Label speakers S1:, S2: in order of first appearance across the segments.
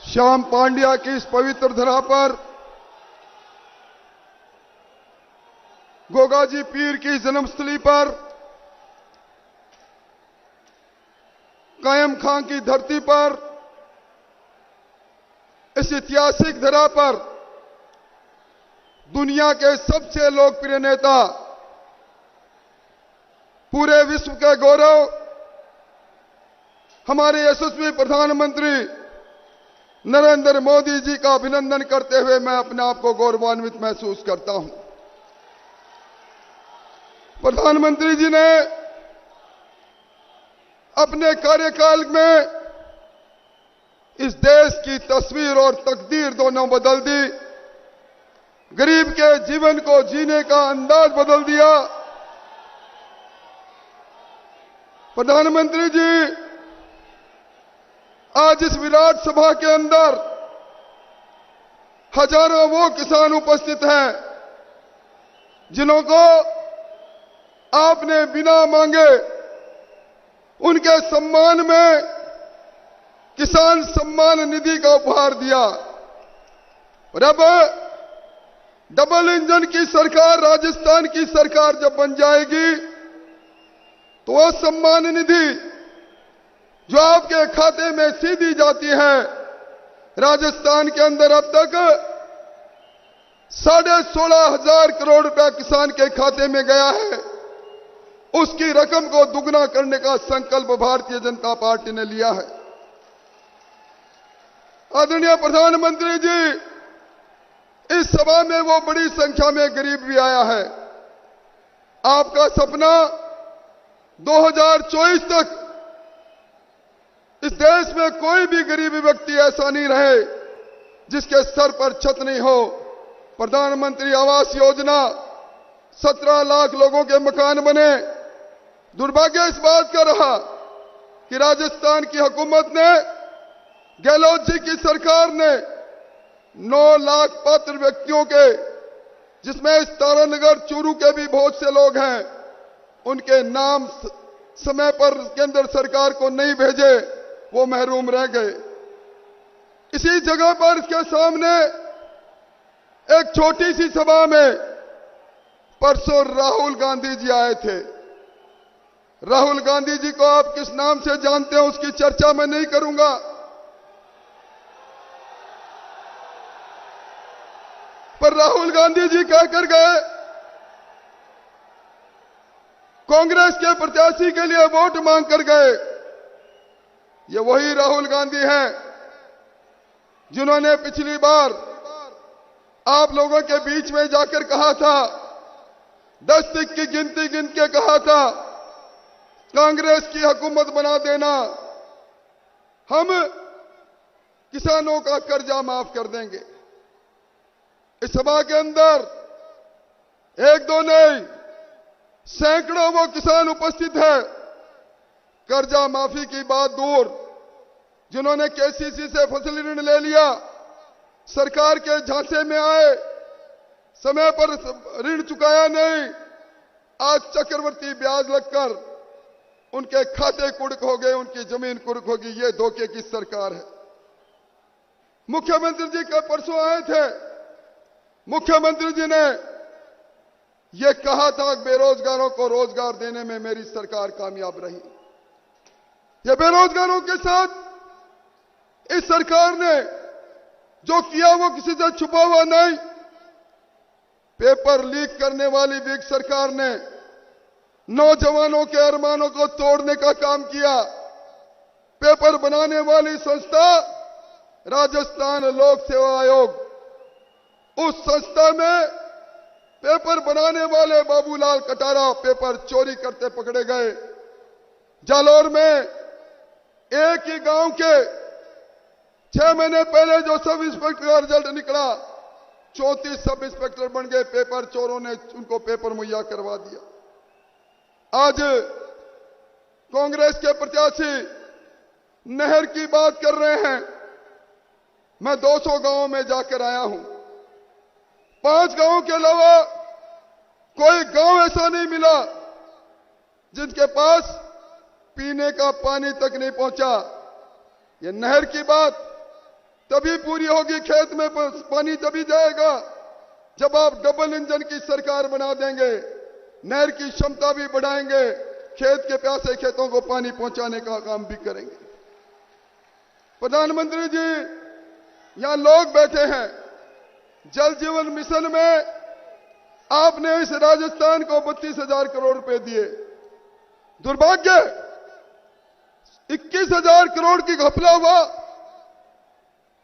S1: श्याम पांड्या की इस पवित्र धरा पर गोगाजी पीर की जन्मस्थली पर कायम खां की धरती पर इस ऐतिहासिक धरा पर दुनिया के सबसे लोकप्रिय नेता, पूरे विश्व के गौरव, हमारे यशस्वी प्रधानमंत्री नरेंद्र मोदी जी का अभिनंदन करते हुए मैं अपने आप को गौरवान्वित महसूस करता हूं। प्रधानमंत्री जी ने अपने कार्यकाल में इस देश की तस्वीर और तकदीर दोनों बदल दी। गरीब के जीवन को जीने का अंदाज बदल दिया। प्रधानमंत्री जी आज इस विराट सभा के अंदर हजारों वो किसान उपस्थित हैं जिन्हों को आपने बिना मांगे उनके सम्मान में किसान सम्मान निधि का उपहार दिया। और अब डबल इंजन की सरकार, राजस्थान की सरकार जब बन जाएगी तो वह सम्मान निधि जो आपके खाते में सीधी जाती है, राजस्थान के अंदर अब तक 16,500 करोड़ रुपया किसान के खाते में गया है। उसकी रकम को दुगना करने का संकल्प भारतीय जनता पार्टी ने लिया है। आदरणीय प्रधानमंत्री जी, इस सभा में वो बड़ी संख्या में गरीब भी आया है। आपका सपना 2024 तक इस देश में कोई भी गरीब व्यक्ति ऐसा नहीं रहे जिसके सर पर छत नहीं हो। प्रधानमंत्री आवास योजना, 17 लाख लोगों के मकान बने। दुर्भाग्य इस बात का रहा कि राजस्थान की हुकूमत ने, गहलोत जी की सरकार ने 9 लाख पात्र व्यक्तियों के, जिसमें इस तारानगर चूरू के भी बहुत से लोग हैं, उनके नाम समय पर केंद्र सरकार को नहीं भेजे, वो महरूम रह गए। इसी जगह पर इसके सामने एक छोटी सी सभा में परसों राहुल गांधी जी आए थे। राहुल गांधी जी को आप किस नाम से जानते हैं उसकी चर्चा मैं नहीं करूंगा, पर राहुल गांधी जी कहकर गए कांग्रेस के प्रत्याशी के लिए वोट मांग कर गए। ये वही राहुल गांधी हैं जिन्होंने पिछली बार आप लोगों के बीच में जाकर कहा था, 10 तक की गिनती गिन के कहा था, कांग्रेस की हुकूमत बना देना, हम किसानों का कर्जा माफ कर देंगे। इस सभा के अंदर एक दो नहीं, सैकड़ों वो किसान उपस्थित है। कर्जा माफी की बात दूर, जिन्होंने केसीसी से फसल ऋण ले लिया, सरकार के झांसे में आए, समय पर ऋण चुकाया नहीं, आज चक्रवर्ती ब्याज लगकर उनके खाते कुर्क हो गए, उनकी जमीन कुर्क होगी। ये धोखे की सरकार है। मुख्यमंत्री जी कल परसों आए थे। मुख्यमंत्री जी ने यह कहा था कि बेरोजगारों को रोजगार देने में मेरी सरकार कामयाब रही। यह बेरोजगारों के साथ इस सरकार ने जो किया वो किसी से छुपा हुआ नहीं। पेपर लीक करने वाली विग सरकार ने नौजवानों के अरमानों को तोड़ने का काम किया। पेपर बनाने वाली संस्था राजस्थान लोक सेवा आयोग, उस संस्था में पेपर बनाने वाले बाबूलाल कटारा पेपर चोरी करते पकड़े गए। जालौर में एक ही गांव के 6 महीने पहले जो सब इंस्पेक्टर का रिजल्ट निकला, 34 सब इंस्पेक्टर बन गए। पेपर चोरों ने उनको पेपर मुहैया करवा दिया। आज कांग्रेस के प्रत्याशी नहर की बात कर रहे हैं। मैं 200 गांवों में जाकर आया हूं। 5 गांवों के अलावा कोई गांव ऐसा नहीं मिला जिनके पास पीने का पानी तक नहीं पहुंचा। ये नहर की बात तभी पूरी होगी, खेत में पानी तभी जाएगा जब आप डबल इंजन की सरकार बना देंगे, नहर की क्षमता भी बढ़ाएंगे, खेत के प्यासे खेतों को पानी पहुंचाने का काम भी करेंगे। प्रधानमंत्री जी, यहां लोग बैठे हैं, जल जीवन मिशन में आपने इस राजस्थान को 32,000 करोड़ रुपए दिए। दुर्भाग्य, 21,000 करोड़ की घपला हुआ,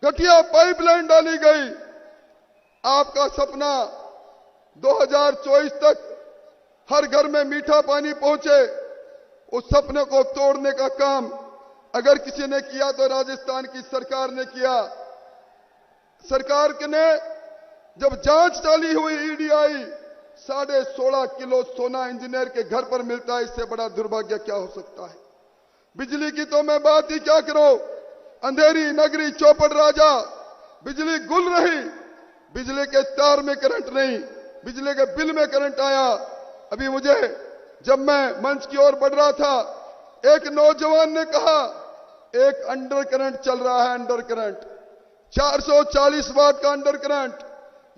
S1: घटिया पाइपलाइन डाली गई। आपका सपना 2024 तक हर घर में मीठा पानी पहुंचे, उस सपने को तोड़ने का काम अगर किसी ने किया तो राजस्थान की सरकार ने किया। सरकार ने जब जांच चाली हुई, ईडी आई, 16.5 किलो सोना इंजीनियर के घर पर मिलता है, इससे बड़ा दुर्भाग्य क्या हो सकता है। बिजली की तो मैं बात ही क्या करूं, अंधेरी नगरी चौपड़ राजा, बिजली गुल रही, बिजली के तार में करंट नहीं, बिजली के बिल में करंट आया। अभी मुझे जब मैं मंच की ओर बढ़ रहा था, एक नौजवान ने कहा एक अंडर करंट चल रहा है, अंडर करंट 440 वाट का अंडर करंट।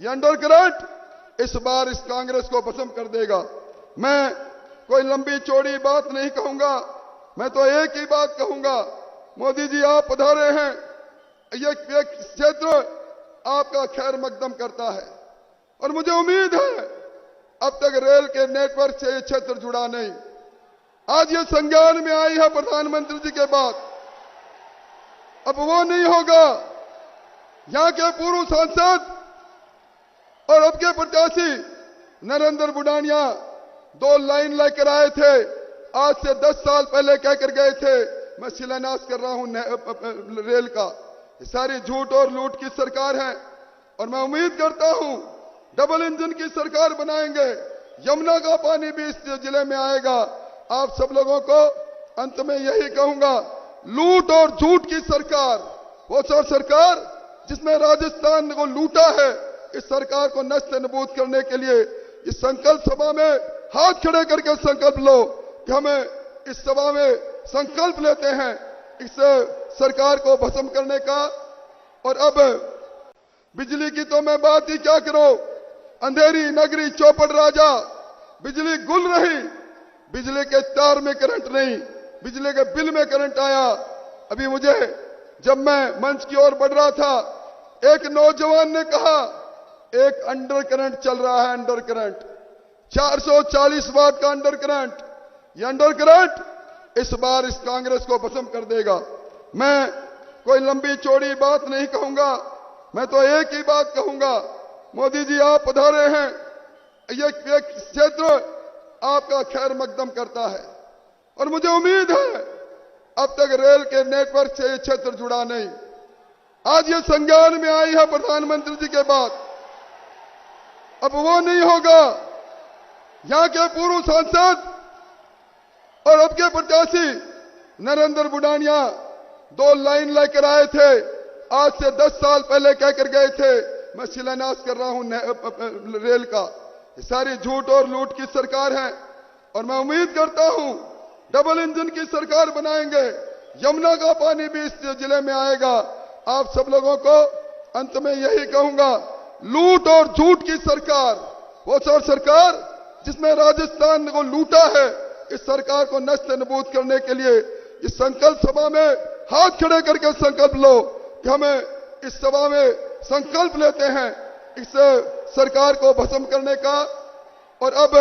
S1: ये अंडर करंट इस बार इस कांग्रेस को भस्म कर देगा। मैं कोई लंबी चौड़ी बात नहीं कहूंगा, मैं तो एक ही बात कहूंगा, मोदी जी आप पधारे हैं, ये क्षेत्र आपका खैर मकदम करता है और मुझे उम्मीद है अब तक रेल के नेटवर्क से ये क्षेत्र जुड़ा नहीं। आज ये संज्ञान में आई है प्रधानमंत्री जी के बाद, अब वो नहीं होगा। यहां के पूर्व सांसद और अब के प्रत्याशी नरेंद्र बुडानिया 2 लाइन लेकर आए थे, आज से 10 साल पहले कहकर गए थे मैं शिलान्यास कर रहा हूं रेल का। ये सारी झूठ और लूट की सरकार है और मैं उम्मीद करता हूं डबल इंजन की सरकार बनाएंगे, यमुना का पानी भी इस जिले में आएगा। आप सब लोगों को अंत में यही कहूंगा, लूट और झूठ की सरकार, वो सरकार जिसने राजस्थान को लूटा है, इस सरकार को नष्ट नबूद करने के लिए इस संकल्प सभा में हाथ खड़े करके संकल्प लो कि हमें इस सभा में संकल्प लेते हैं इस सरकार को भस्म करने का। और अब बिजली की तो मैं बात ही क्या करूं, अंधेरी नगरी चौपड़ राजा, बिजली गुल रही, बिजली के तार में करंट नहीं, बिजली के बिल में करंट आया। अभी मुझे जब मैं मंच की ओर बढ़ रहा था, एक नौजवान ने कहा एक अंडर करंट चल रहा है, अंडर करंट 440 वाट का अंडर करंट। ये अंडर करंट इस बार इस कांग्रेस को भस्म कर देगा। मैं कोई लंबी चौड़ी बात नहीं कहूंगा, मैं तो एक ही बात कहूंगा, मोदी जी आप पधारे हैं, ये क्षेत्र आपका खैर मकदम करता है और मुझे उम्मीद है अब तक रेल के नेटवर्क से ये क्षेत्र जुड़ा नहीं। आज ये संज्ञान में आई है प्रधानमंत्री जी के बाद, अब वो नहीं होगा। यहां के पूर्व सांसद और अब के प्रत्याशी नरेंद्र बुडानिया 2 लाइन लेकर आए थे, आज से 10 साल पहले कहकर गए थे मैं शिलान्यास कर रहा हूं रेल का। ये सारी झूठ और लूट की सरकार है और मैं उम्मीद करता हूं डबल इंजन की सरकार बनाएंगे, यमुना का पानी भी इस जिले में आएगा। आप सब लोगों को अंत में यही कहूंगा, लूट और झूठ की सरकार, वो सरकार जिसने राजस्थान को लूटा है, इस सरकार को नष्ट नबूद करने के लिए इस संकल्प सभा में हाथ खड़े करके संकल्प लो कि हमें इस सभा में संकल्प लेते हैं इस सरकार को भस्म करने का। और अब